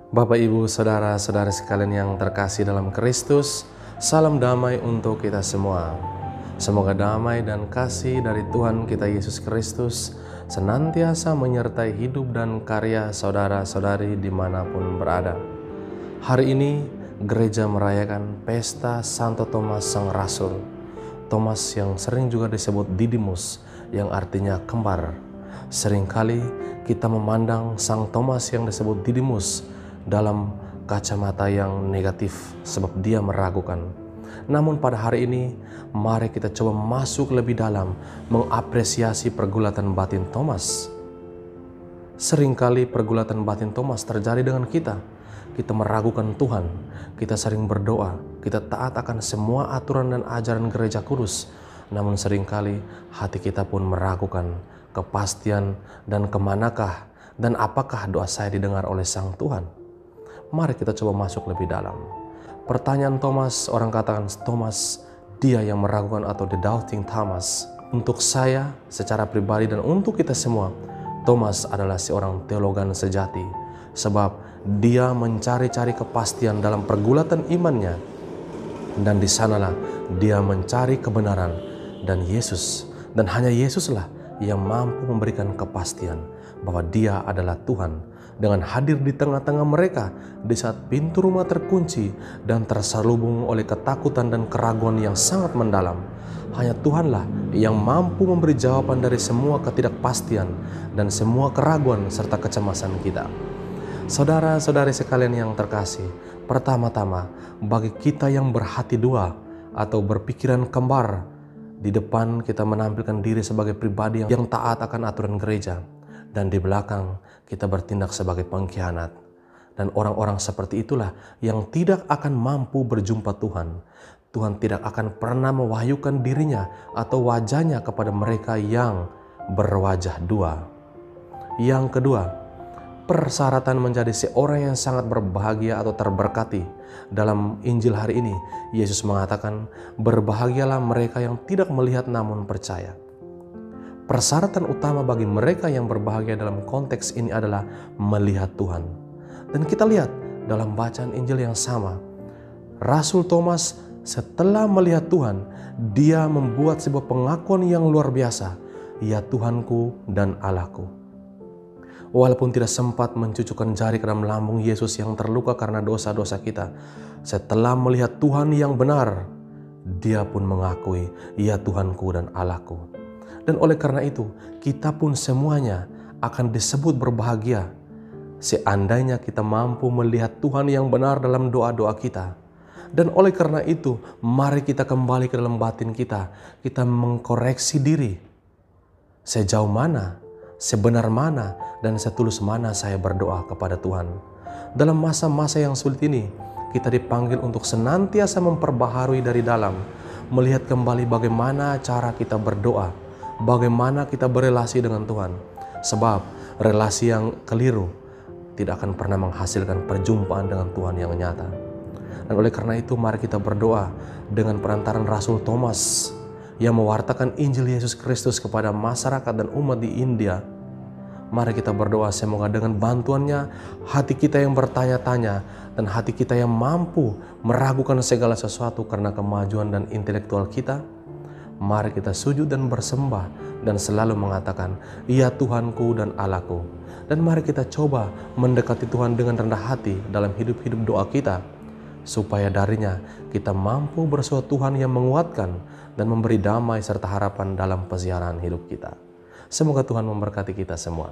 Bapak, Ibu, Saudara-saudari sekalian yang terkasih dalam Kristus, salam damai untuk kita semua. Semoga damai dan kasih dari Tuhan kita Yesus Kristus senantiasa menyertai hidup dan karya saudara-saudari dimanapun berada. Hari ini gereja merayakan pesta Santo Thomas Sang Rasul. Thomas yang sering juga disebut Didimus, yang artinya kembar. Seringkali kita memandang Sang Thomas yang disebut Didimus dalam kacamata yang negatif sebab dia meragukan. Namun pada hari ini mari kita coba masuk lebih dalam mengapresiasi pergulatan batin Thomas. Seringkali pergulatan batin Thomas terjadi dengan kita. Kita meragukan Tuhan, kita sering berdoa, kita taat akan semua aturan dan ajaran gereja kudus. Namun seringkali hati kita pun meragukan kepastian dan kemanakah dan apakah doa saya didengar oleh Sang Tuhan. Mari kita coba masuk lebih dalam. Pertanyaan Thomas, orang katakan Thomas, dia yang meragukan atau the doubting Thomas. Untuk saya secara pribadi dan untuk kita semua, Thomas adalah seorang teologan sejati. Sebab dia mencari-cari kepastian dalam pergulatan imannya. Dan di sanalah dia mencari kebenaran. Dan Yesus, dan hanya Yesuslah yang mampu memberikan kepastian bahwa dia adalah Tuhan. Dengan hadir di tengah-tengah mereka di saat pintu rumah terkunci dan terselubung oleh ketakutan dan keraguan yang sangat mendalam. Hanya Tuhanlah yang mampu memberi jawaban dari semua ketidakpastian dan semua keraguan serta kecemasan kita. Saudara-saudari sekalian yang terkasih, pertama-tama bagi kita yang berhati dua atau berpikiran kembar, di depan kita menampilkan diri sebagai pribadi yang taat akan aturan gereja, dan di belakang kita bertindak sebagai pengkhianat. Dan orang-orang seperti itulah yang tidak akan mampu berjumpa Tuhan. Tuhan tidak akan pernah mewahyukan dirinya atau wajahnya kepada mereka yang berwajah dua. Yang kedua, persyaratan menjadi seorang yang sangat berbahagia atau terberkati. Dalam Injil hari ini, Yesus mengatakan, berbahagialah mereka yang tidak melihat namun percaya. Persyaratan utama bagi mereka yang berbahagia dalam konteks ini adalah melihat Tuhan. Dan kita lihat dalam bacaan Injil yang sama, Rasul Thomas setelah melihat Tuhan, dia membuat sebuah pengakuan yang luar biasa, ya Tuhanku dan Allahku. Walaupun tidak sempat mencucukkan jari ke dalam lambung Yesus yang terluka karena dosa-dosa kita, setelah melihat Tuhan yang benar, dia pun mengakui, ya Tuhanku dan Allahku. Dan oleh karena itu, kita pun semuanya akan disebut berbahagia seandainya kita mampu melihat Tuhan yang benar dalam doa-doa kita. Dan oleh karena itu, mari kita kembali ke dalam batin kita. Kita mengkoreksi diri. Sejauh mana, sebenar mana, dan setulus mana saya berdoa kepada Tuhan. Dalam masa-masa yang sulit ini, kita dipanggil untuk senantiasa memperbaharui dari dalam. Melihat kembali bagaimana cara kita berdoa, bagaimana kita berelasi dengan Tuhan. Sebab relasi yang keliru tidak akan pernah menghasilkan perjumpaan dengan Tuhan yang nyata. Dan oleh karena itu mari kita berdoa dengan perantaran Rasul Thomas yang mewartakan Injil Yesus Kristus kepada masyarakat dan umat di India. Mari kita berdoa semoga dengan bantuannya hati kita yang bertanya-tanya dan hati kita yang mampu meragukan segala sesuatu karena kemajuan dan intelektual kita. Mari kita sujud dan bersembah dan selalu mengatakan, ya Tuhanku dan Allahku. Dan mari kita coba mendekati Tuhan dengan rendah hati dalam hidup-hidup doa kita. Supaya darinya kita mampu bersuara Tuhan yang menguatkan dan memberi damai serta harapan dalam peziarahan hidup kita. Semoga Tuhan memberkati kita semua.